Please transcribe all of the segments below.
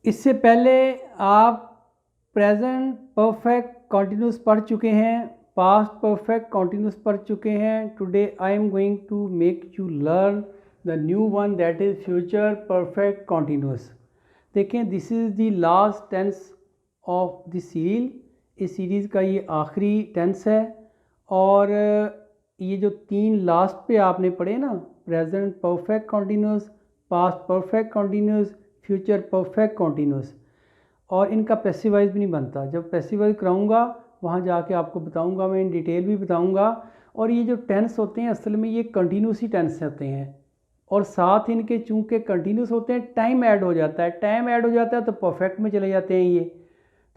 इससे पहले आप प्रेजेंट परफेक्ट कॉन्टिन्यूस पढ़ चुके हैं, पास्ट परफेक्ट कॉन्टिन्यूस पढ़ चुके हैं। Today I am going to make you learn the new one that is future perfect continuous. देखें, this is the last tense of the series. इस सीरीज़ का ये आखिरी टेंस है और ये जो तीन लास्ट पे आपने पढ़े ना, present perfect continuous, past perfect continuous, future perfect continuous, और इनका पैसिवाइज भी नहीं बनता। जब पैसिवाइज कराऊंगा वहाँ जाके आपको बताऊंगा, मैं इन डिटेल भी बताऊंगा। और ये जो टेंस होते हैं असल में ये कंटिन्यूस ही टेंस होते हैं, और साथ इनके चूँकि कंटिन्यूस होते हैं टाइम ऐड हो जाता है, टाइम ऐड हो जाता है तो परफेक्ट में चले जाते हैं ये।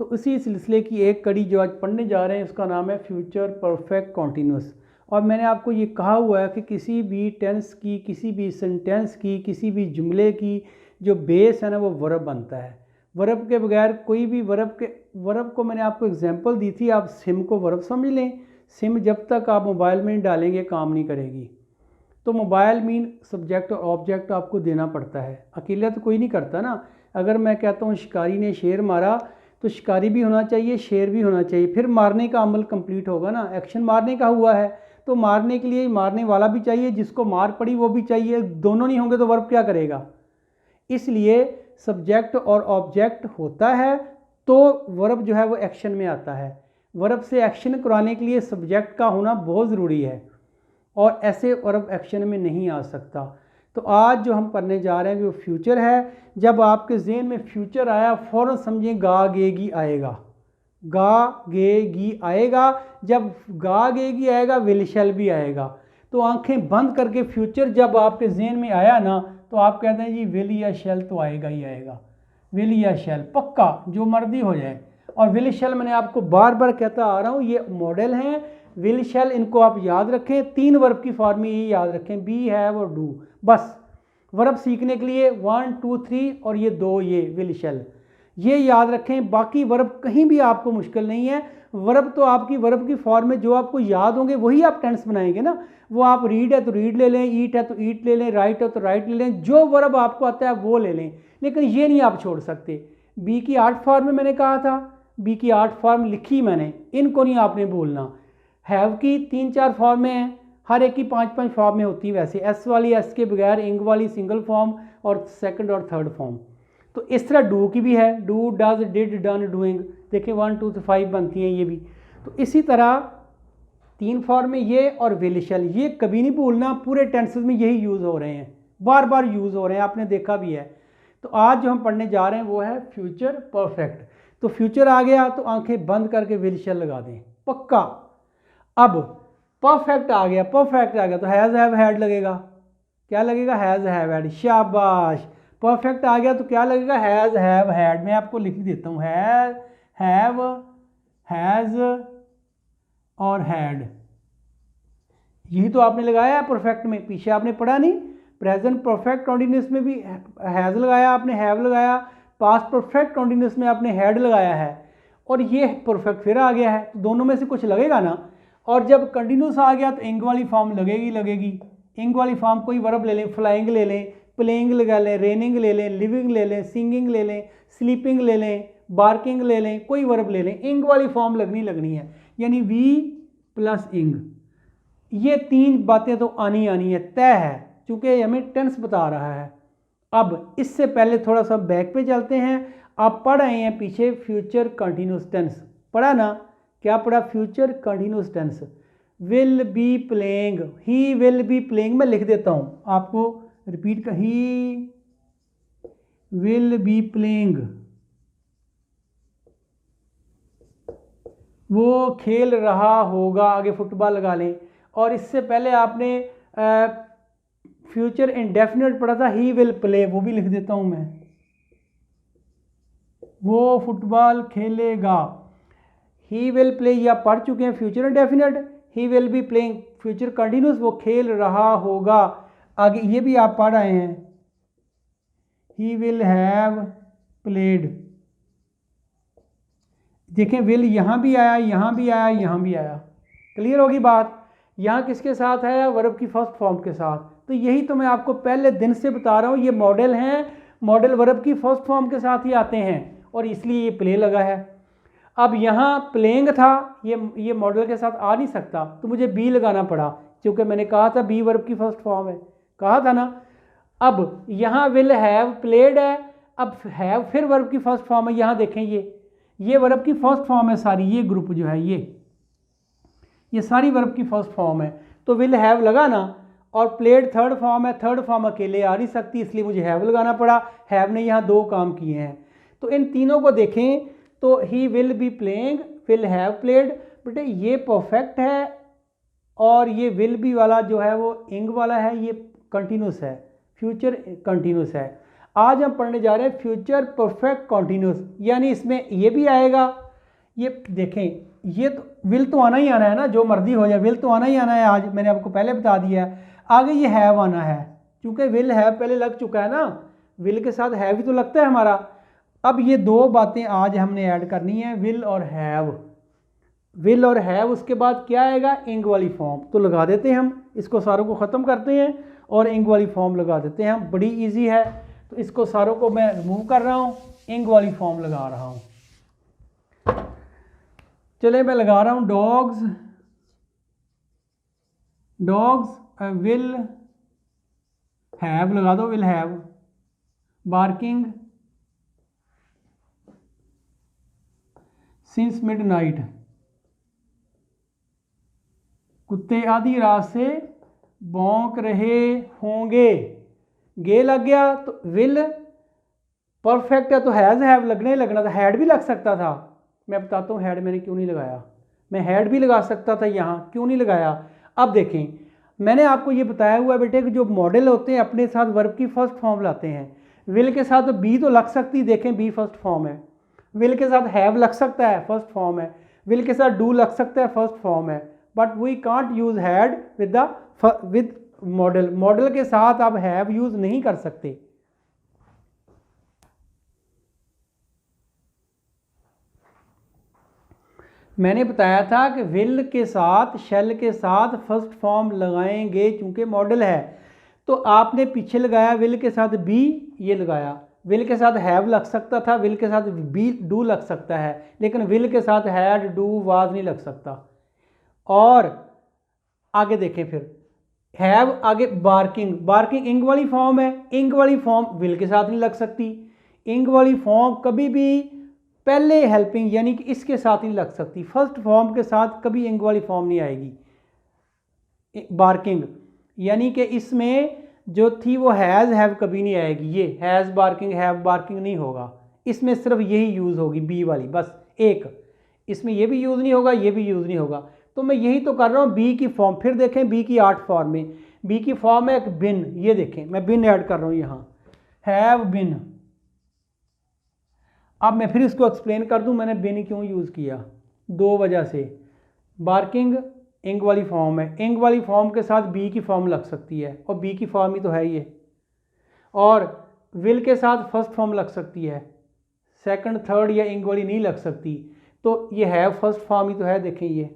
तो उसी सिलसिले की एक कड़ी जो आज पढ़ने जा रहे हैं उसका नाम है फ्यूचर परफेक्ट कॉन्टिन्यूस। और मैंने आपको ये कहा हुआ है कि किसी भी टेंस की, किसी भी सेंटेंस की, किसी भी जुमले की जो बेस है ना वो वर्ब बनता है। वर्ब के बगैर कोई भी वर्ब को मैंने आपको एग्जांपल दी थी, आप सिम को वर्ब समझ लें। सिम जब तक आप मोबाइल में डालेंगे काम नहीं करेगी। तो मोबाइल मीन सब्जेक्ट और ऑब्जेक्ट आपको देना पड़ता है, अकेला तो कोई नहीं करता ना। अगर मैं कहता हूँ शिकारी ने शेर मारा तो शिकारी भी होना चाहिए, शेर भी होना चाहिए, फिर मारने का अमल कंप्लीट होगा ना। एक्शन मारने का हुआ है तो मारने के लिए मारने वाला भी चाहिए, जिसको मार पड़ी वो भी चाहिए। दोनों नहीं होंगे तो वर्ब क्या करेगा। इसलिए सब्जेक्ट और ऑब्जेक्ट होता है तो वर्ब जो है वो एक्शन में आता है। वर्ब से एक्शन कराने के लिए सब्जेक्ट का होना बहुत ज़रूरी है, और ऐसे वर्ब एक्शन में नहीं आ सकता। तो आज जो हम पढ़ने जा रहे हैं वो फ्यूचर है। जब आपके ज़हन में फ्यूचर आया फ़ौरन समझें गा गेगी आएगा, गा गेगी आएगा। जब गा गेगी आएगा विल शैल भी आएगा। तो आंखें बंद करके फ्यूचर जब आपके ज़हन में आया ना तो आप कहते हैं जी विल या शैल तो आएगा ही आएगा, विल या शैल पक्का जो मर्जी हो जाए। और विल शैल मैंने आपको बार बार कहता आ रहा हूँ, ये मॉडल हैं विल शैल, इनको आप याद रखें। तीन वर्ब की फॉर्म में ये याद रखें, बी हैव और डू। बस वर्ब सीखने के लिए 1 2 3 और ये दो, ये विल शैल ये याद रखें। बाकी वर्ब कहीं भी आपको मुश्किल नहीं है। वर्ब तो आपकी वर्ब की फॉर्म में जो आपको याद होंगे वही आप टेंस बनाएंगे ना। वो आप रीड है तो रीड ले लें, ईट है तो ईट ले लें, राइट है तो राइट ले लें, जो वर्ब आपको आता है वो ले लें। लेकिन ये नहीं आप छोड़ सकते। बी की 8 फॉर्म में मैंने कहा था, बी की 8 फॉर्म लिखी मैंने, इनको नहीं आपने बोलना। हैव की 3-4 फॉर्म में है, हर एक की 5-5 फॉर्म में होती है। वैसे एस वाली एस के बगैर, इंग वाली सिंगल फॉर्म और सेकंड और थर्ड फॉर्म। तो इस तरह डू की भी है, do does did done doing. देखिए 1 2 5 बनती हैं ये भी। तो इसी तरह 3 फॉर्म में ये और विल शैल, ये कभी नहीं भूलना। पूरे टेंसेस में यही यूज़ हो रहे हैं, बार बार यूज़ हो रहे हैं, आपने देखा भी है। तो आज जो हम पढ़ने जा रहे हैं वो है फ्यूचर परफेक्ट। तो फ्यूचर आ गया तो आंखें बंद करके विल शैल लगा दें पक्का। अब परफेक्ट आ गया, परफेक्ट आ गया तो हैज़ हैव हैड लगेगा। क्या लगेगा, हैज़ हैव हैड, शाबाश। परफेक्ट आ गया तो क्या लगेगा, हैज़ हैव हैड। मैं आपको लिख देता हूँ, हैव, हैज़ और हैड। यही तो आपने लगाया है परफेक्ट में, पीछे आपने पढ़ा नहीं। प्रेजेंट परफेक्ट कॉन्टिन्यूस में भी हैज़ लगाया आपने, हैव लगाया। पास्ट परफेक्ट कॉन्टिन्यूस में आपने हैड लगाया है, और ये परफेक्ट फिर आ गया है। तो दोनों में से कुछ लगेगा ना। और जब कंटिन्यूस आ गया तो इंग वाली फॉर्म लगेगी। इंग वाली फॉर्म कोई वर्ब ले लें, फ्लाइंग ले लें, प्लेइंग लगा लें, रेनिंग ले लें, लिविंग ले लें, सिंगिंग ले लें, स्लीपिंग ले लें, बार्किंग ले लें, कोई वर्ब ले लें, इंग वाली फॉर्म लगनी है। यानी वी प्लस इंग, ये तीन बातें तो आनी है, तय है, क्योंकि हमें टेंस बता रहा है। अब इससे पहले थोड़ा सा बैक पे चलते हैं। आप पढ़ रहे हैं पीछे फ्यूचर कंटिन्यूस टेंस, पढ़ा ना। क्या पढ़ा, future continuous tense. Will be playing, he will be playing. मैं लिख देता हूँ आपको, रिपीट कर, ही विल बी प्लेइंग, वो खेल रहा होगा, आगे फुटबॉल लगा लें। और इससे पहले आपने फ्यूचर इंडेफिनिट पढ़ा था, ही विल प्ले, वो भी लिख देता हूँ मैं, वो फुटबॉल खेलेगा। ही विल प्ले या पढ़ चुके हैं future indefinite, he will be playing future continuous, वो खेल रहा होगा। आगे ये भी आप पढ़ रहे हैं, ही विल हैव प्लेड। देखें विल यहाँ भी आया, यहाँ भी आया, यहाँ भी आया। क्लियर होगी बात। यहाँ किसके साथ है, वर्ब की फर्स्ट फॉर्म के साथ। तो यही तो मैं आपको पहले दिन से बता रहा हूँ, ये मॉडल हैं मॉडल वर्ब की फर्स्ट फॉर्म के साथ ही आते हैं और इसलिए ये प्ले लगा है। अब यहाँ प्लेइंग था, ये मॉडल के साथ आ नहीं सकता, तो मुझे बी लगाना पड़ा, क्योंकि मैंने कहा था बी वर्ब की फर्स्ट फॉर्म है, कहा था ना। अब यहाँ विल हैव प्लेड है, अब हैव फिर वर्ब की फर्स्ट फॉर्म है। यहाँ देखें ये वर्ब की फर्स्ट फॉर्म है सारी, ये ग्रुप जो है ये सारी वर्ब की फर्स्ट फॉर्म है, तो विल हैव लगा ना। और प्लेड थर्ड फॉर्म है, थर्ड फॉर्म अकेले आ नहीं सकती, इसलिए मुझे हैव लगाना पड़ा। हैव ने यहाँ दो काम किए हैं, तो इन तीनों को देखें तो ही will be playing, will have played, बेटे ये परफेक्ट है, और ये विल बी वाला जो है वो इंग वाला है, ये कंटिन्यूस है, फ्यूचर कंटिन्यूस है। आज हम पढ़ने जा रहे हैं फ्यूचर परफेक्ट कंटिन्यूस, यानी इसमें ये भी आएगा। ये देखें, ये तो विल तो आना ही आना है ना, जो मर्जी हो जाए विल तो आना ही आना है। आज मैंने आपको पहले बता दिया है। आगे ये हैव आना है, क्योंकि विल हैव पहले लग चुका है ना, विल के साथ हैव ही तो लगता है हमारा। अब ये दो बातें आज हमने ऐड करनी है, विल और हैव। विल और हैव, उसके बाद क्या आएगा, इंग वाली फॉर्म। तो लगा देते हैं हम, इसको सारों को ख़त्म करते हैं और इंग वाली फॉर्म लगा देते हैं हम, बड़ी इजी है। तो इसको सारों को मैं रिमूव कर रहा हूँ, इंग वाली फॉर्म लगा रहा हूँ। चले मैं लगा रहा हूँ, डॉग्स विल हैव लगा दो, will have barking since midnight, कुत्ते आधी रात से भौंक रहे होंगे। गे लग गया तो विल परफेक्ट है, तो हैज़ हैव लगने ही लगना था, हैड भी लग सकता था। मैं बताता हूँ हैड मैंने क्यों नहीं लगाया, मैं हैड भी लगा सकता था यहाँ, क्यों नहीं लगाया। अब देखें, मैंने आपको ये बताया हुआ है बेटे कि जो मॉडल होते हैं अपने साथ वर्ब की फर्स्ट फॉर्म लाते हैं। विल के साथ बी तो लग सकती, देखें बी फर्स्ट फॉर्म है। विल के साथ हैव लग सकता है, फर्स्ट फॉर्म है। विल के साथ डू लग सकता है, फर्स्ट फॉर्म है। But we can't use had with modal. Modal के साथ आप हैव यूज नहीं कर सकते। मैंने बताया था कि विल के साथ शैल के साथ फर्स्ट फॉर्म लगाएंगे, चूंकि मॉडल है। तो आपने पीछे लगाया विल के साथ बी, ये लगाया। विल के साथ हैव लग सकता था, विल के साथ बी डू लग सकता है, लेकिन विल के साथ हैड डू वाज नहीं लग सकता। और आगे देखें फिर हैव, आगे बार्किंग इंग वाली फॉर्म है। इंग वाली फॉर्म विल के साथ नहीं लग सकती। इंग वाली फॉर्म कभी भी पहले हेल्पिंग यानी कि इसके साथ नहीं लग सकती, फर्स्ट फॉर्म के साथ कभी इंग वाली फॉर्म नहीं आएगी। बार्किंग यानी कि इसमें जो थी वो हैज़ हैव कभी नहीं आएगी, ये हैज़ बार्किंग हैव बार्किंग नहीं होगा, इसमें सिर्फ यही यूज़ होगी बी वाली, बस एक। इसमें ये भी यूज़ नहीं होगा, ये भी यूज़ नहीं होगा। तो मैं यही तो कर रहा हूँ बी की फॉर्म। फिर देखें बी की 8 फॉर्म में, बी की फॉर्म है एक बिन, ये देखें मैं बिन ऐड कर रहा हूँ यहाँ, हैव बिन। अब मैं फिर इसको एक्सप्लेन कर दूं मैंने बिन क्यों यूज़ किया, दो वजह से। बार्किंग इंग वाली फॉर्म है, इंग वाली फॉर्म के साथ बी की फॉर्म लग सकती है, और बी की फॉर्म ही तो है ये। और विल के साथ फर्स्ट फॉर्म लग सकती है, सेकंड थर्ड या इंग वाली नहीं लग सकती। तो ये है फर्स्ट फॉर्म ही तो है, देखें ये।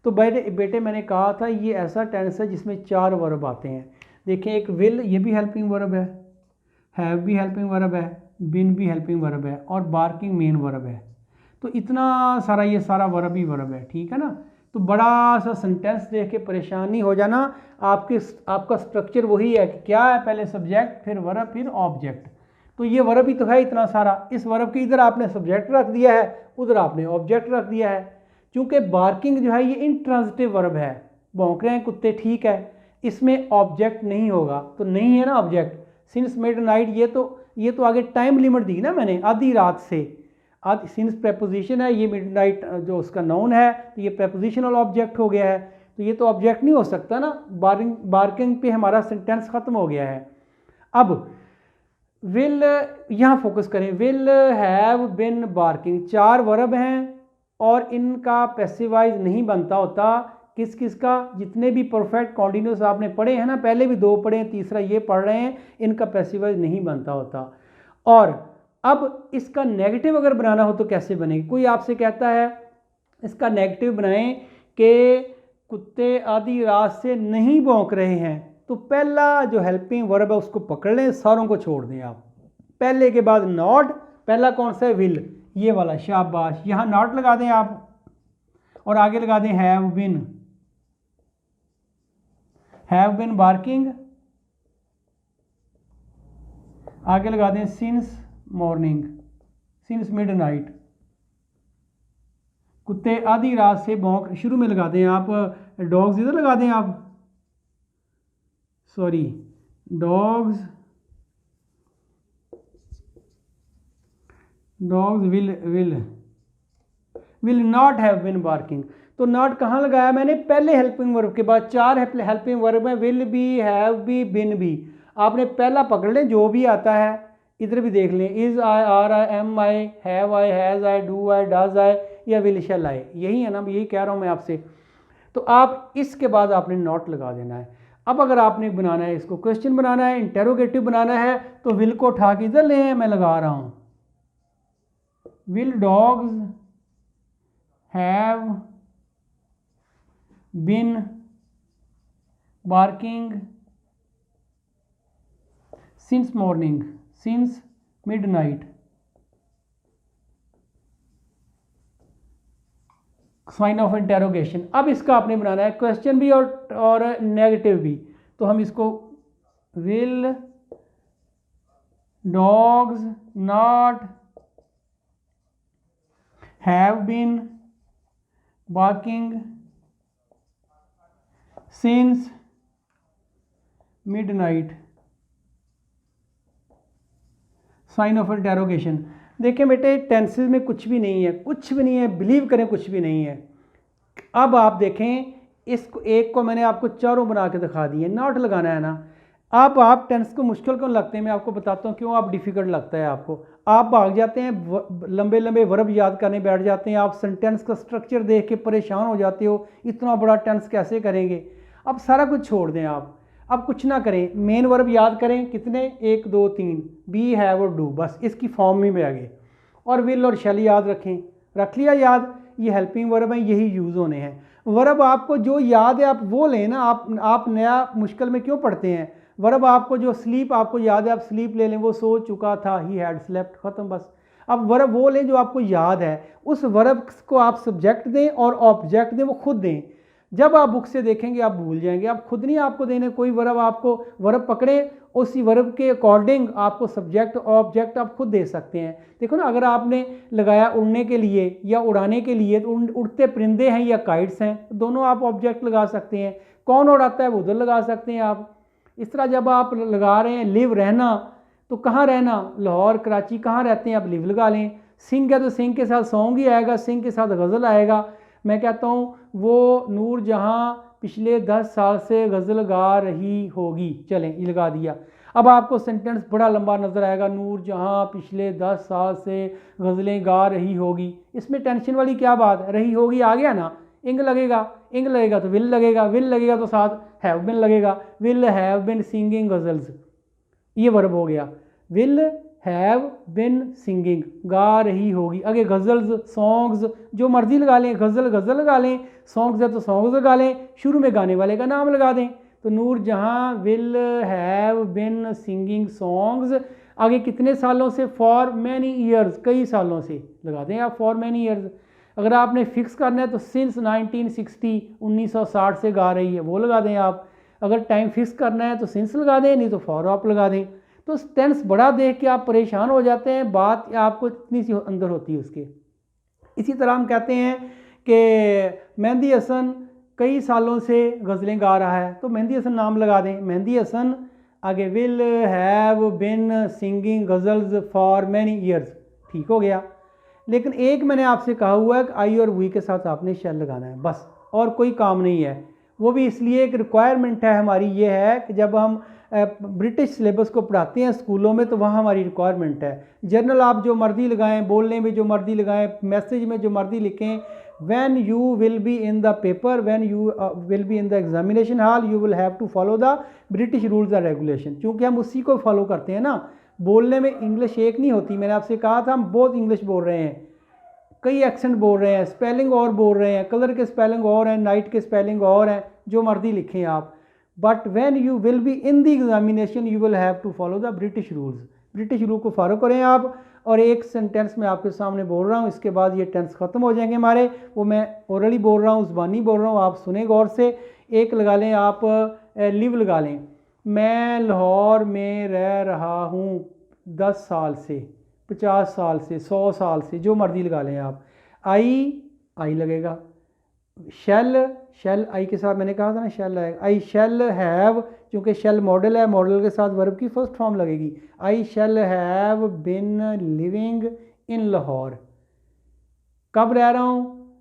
तो बेटे मैंने कहा था ये ऐसा टेंस है जिसमें 4 वर्ब आते हैं। देखें एक विल, ये भी हेल्पिंग वर्ब है, हैव भी हेल्पिंग वर्ब है, बिन भी हेल्पिंग वर्ब है, और बार्किंग मेन वर्ब है। तो इतना सारा ये सारा वर्ब ही वर्ब है, ठीक है ना। तो बड़ा सा सेंटेंस देख के परेशान नहीं हो जाना। आपका स्ट्रक्चर वही है कि क्या है, पहले सब्जेक्ट फिर वर्ब फिर ऑब्जेक्ट। तो ये वर्ब ही तो है इतना सारा, इस वर्ब के इधर आपने सब्जेक्ट रख दिया है, उधर आपने ऑब्जेक्ट रख दिया है। क्योंकि बार्किंग जो है ये इंट्रांजिटिव वर्ब है, भौंक रहे हैं कुत्ते, ठीक है, इसमें ऑब्जेक्ट नहीं होगा, तो नहीं है ना ऑब्जेक्ट। सिंस मिडनाइट, ये तो आगे टाइम लिमिट दी ना मैंने, आधी रात से। आधी सिंस प्रेपोजिशन है, ये मिडनाइट जो उसका नाउन है, तो ये प्रेपोजिशनल ऑब्जेक्ट हो गया है, तो ये तो ऑब्जेक्ट नहीं हो सकता ना। बार्किंग पे हमारा सेंटेंस खत्म हो गया है। अब विल, यहाँ फोकस करें, will have been barking, 4 verb हैं और इनका पैसिवाइज नहीं बनता होता। किस किस का, जितने भी परफेक्ट कॉन्टिन्यूस आपने पढ़े हैं ना, पहले भी 2 पढ़े हैं, तीसरा ये पढ़ रहे हैं, इनका पैसिवाइज नहीं बनता होता। और अब इसका नेगेटिव अगर बनाना हो तो कैसे बनेगी। कोई आपसे कहता है इसका नेगेटिव बनाएं कि कुत्ते आधी रात से नहीं भौंक रहे हैं, तो पहला जो हेल्पिंग वर्ब है उसको पकड़ लें, सारों को छोड़ दें आप। पहले के बाद नॉट, पहला कौन सा है, विल, ये वाला, शाबाश। यहाँ नॉट लगा दें आप और आगे लगा दें हैव बिन बार्किंग, आगे लगा दें सिंस मॉर्निंग, सिंस मिडनाइट, कुत्ते आधी रात से भौंक, शुरू में लगा दें आप, डॉग्स इधर लगा दें आप, sorry, dogs will not have been barking. तो नॉट कहाँ लगाया मैंने, पहले हेल्पिंग वर्ब के बाद, 4 हेल्पिंग वर्ब में, will be, have be, been be, आपने पहला पकड़ लें जो भी आता है। इधर भी देख लें, is I, are I, am I, have I, has I, do I, does I या विल शैल आई, यही है ना, यही कह रहा हूँ मैं आपसे। तो आप इसके बाद आपने नॉट लगा देना है। अब अगर आपने बनाना है, इसको क्वेश्चन बनाना है, इंटेरोगेटिव बनाना है, तो विल को उठा के इधर ले, मैं लगा रहा हूँ, will dogs have been barking since morning, since midnight, sign of interrogation. अब इसका आपने बनाना है क्वेश्चन भी और नेगेटिव भी। तो हम इसको will dogs not have been barking since midnight, sign of interrogation. देखें बेटे, टेंसेस में कुछ भी नहीं है, कुछ भी नहीं है, बिलीव करें कुछ भी नहीं है। अब आप देखें, इसको एक को मैंने आपको चारों बना के दिखा दिए, नॉट लगाना है ना। अब आप टेंस को मुश्किल क्यों लगते हैं, मैं आपको बताता हूँ क्यों आप डिफ़िकल्ट लगता है आपको। आप भाग जाते हैं, लंबे लंबे वर्ब याद करने बैठ जाते हैं, आप सेंटेंस का स्ट्रक्चर देख के परेशान हो जाते हो, इतना बड़ा टेंस कैसे करेंगे। अब सारा कुछ छोड़ दें आप, अब कुछ ना करें, मेन वर्ब याद करें, कितने, 1 2 3, बी, हैव और डू, बस इसकी फॉर्म में आ गए। और विल और शैल याद रखें, रख लिया याद, ये हेल्पिंग वर्ब हैं, यही यूज़ होने हैं। वर्ब आपको जो याद है आप वो लें ना, आप नया मुश्किल में क्यों पढ़ते हैं। वर्ब आपको जो स्लीप आपको याद है, आप स्लीप ले लें, वो सो चुका था, ही हैड स्लेप्ट, ख़त्म बस। अब वर्ब वो लें जो आपको याद है, उस वर्ब को आप सब्जेक्ट दें और ऑब्जेक्ट दें, वो खुद दें। जब आप बुक से देखेंगे आप भूल जाएंगे, आप खुद नहीं आपको देने कोई वर्ब, आपको वर्ब पकड़े, उसी वर्ब के अकॉर्डिंग आपको सब्जेक्ट ऑब्जेक्ट आप खुद दे सकते हैं। देखो ना, अगर आपने लगाया उड़ने के लिए या उड़ाने के लिए, तो उड़ते परिंदे हैं या काइट्स हैं, तो दोनों आप ऑब्जेक्ट लगा सकते हैं। कौन उड़ाता है वो उधर लगा सकते हैं आप। इस तरह जब आप लगा रहे हैं लिव, रहना, तो कहाँ रहना, लाहौर, कराची, कहाँ रहते हैं आप लिव लगा लें। सिंह है तो सिंह के साथ सॉन्ग ही आएगा, सिंह के साथ गज़ल आएगा। मैं कहता हूँ वो नूर जहाँ पिछले 10 साल से गज़ल गा रही होगी, चलें ये लगा दिया। अब आपको सेंटेंस बड़ा लंबा नज़र आएगा, नूर जहाँ पिछले 10 साल से गज़लें गा रही होगी, इसमें टेंशन वाली क्या बात, रही होगी आ गया ना, इंग लगेगा तो विल लगेगा तो साथ हैव बिन लगेगा, will have been singing ghazals, ये वर्ब हो गया, विल हैव बिन सिंगिंग, गा रही होगी। आगे गज़ल्स, सॉन्ग्स, जो मर्जी लगा लें, गज़ल लगा लें, सॉन्ग्स है तो सॉन्ग्स लगा लें, शुरू में गाने वाले का नाम लगा दें। तो नूर जहाँ will have been singing songs, आगे कितने सालों से, फॉर मैनी ईयर्स, कई सालों से लगा दें आप, फॉर मैनी ईयर्स। अगर आपने फिक्स करना है तो सिंस 1960, 1960 से गा रही है, वो लगा दें आप। अगर टाइम फिक्स करना है तो सिंस लगा दें, नहीं तो फॉर आप लगा दें। तो टेंस बड़ा देख के आप परेशान हो जाते हैं, बात आपको इतनी सी अंदर होती है उसके। इसी तरह हम कहते हैं कि मेहंदी हसन कई सालों से गज़लें गा रहा है, तो मेहंदी हसन नाम लगा दें, मेहंदी हसन, आगे will have been singing ghazals for many years, ठीक हो गया। लेकिन एक मैंने आपसे कहा हुआ है कि आई और वी के साथ आपने शैल लगाना है, बस, और कोई काम नहीं है। वो भी इसलिए एक रिक्वायरमेंट है हमारी, ये है कि जब हम ब्रिटिश सिलेबस को पढ़ाते हैं स्कूलों में, तो वहाँ हमारी रिक्वायरमेंट है। जर्नल आप जो मर्जी लगाएं, बोलने में जो मर्जी लगाएं, मैसेज में जो मर्जी लिखें, when you will be in the paper, when you will be in the examination hall, you will have to follow the British rules and regulation। क्योंकि हम उसी को फॉलो करते हैं ना। बोलने में इंग्लिश एक नहीं होती, मैंने आपसे कहा था हम बहुत इंग्लिश बोल रहे हैं, कई एक्सेंट बोल रहे हैं, स्पेलिंग और बोल रहे हैं, कलर के स्पेलिंग और हैं, नाइट के स्पेलिंग और हैं, जो मर्जी लिखें आप। But when you will be in the examination you will have to follow the British rules. British rule को फॉलो करें आप। और एक सेंटेंस मैं आपके सामने बोल रहा हूँ, इसके बाद ये टेंस ख़त्म हो जाएंगे हमारे, वो मैं ओरली बोल रहा हूँ, ज़ुबानी बोल रहा हूँ, आप सुने गौर से। एक लगा लें आप, लिव लगा लें। मैं लाहौर में रह रहा हूँ 10 साल से, 50 साल से, 100 साल से, जो मर्ज़ी लगा लें आप। आई लगेगा। शेल आई के साथ मैंने कहा था ना शेल आएगा। आई शेल हैव, क्योंकि शेल मॉडल है, मॉडल के साथ वर्ब की फर्स्ट फॉर्म लगेगी। I shall have been living in Lahore. कब रह रहा हूँ?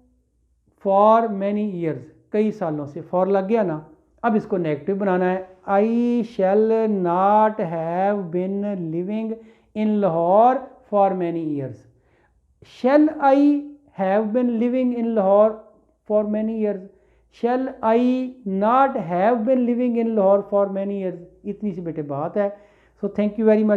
फॉर मैनी ईयर्स, कई सालों से। फॉर लग गया ना। अब इसको नेगेटिव बनाना है। I shall not have been living in Lahore for many years. Shall I have been living in Lahore for many years? Shall I not have been living in Lahore for many years? इतनी सी बेटे बात है। So thank you very much.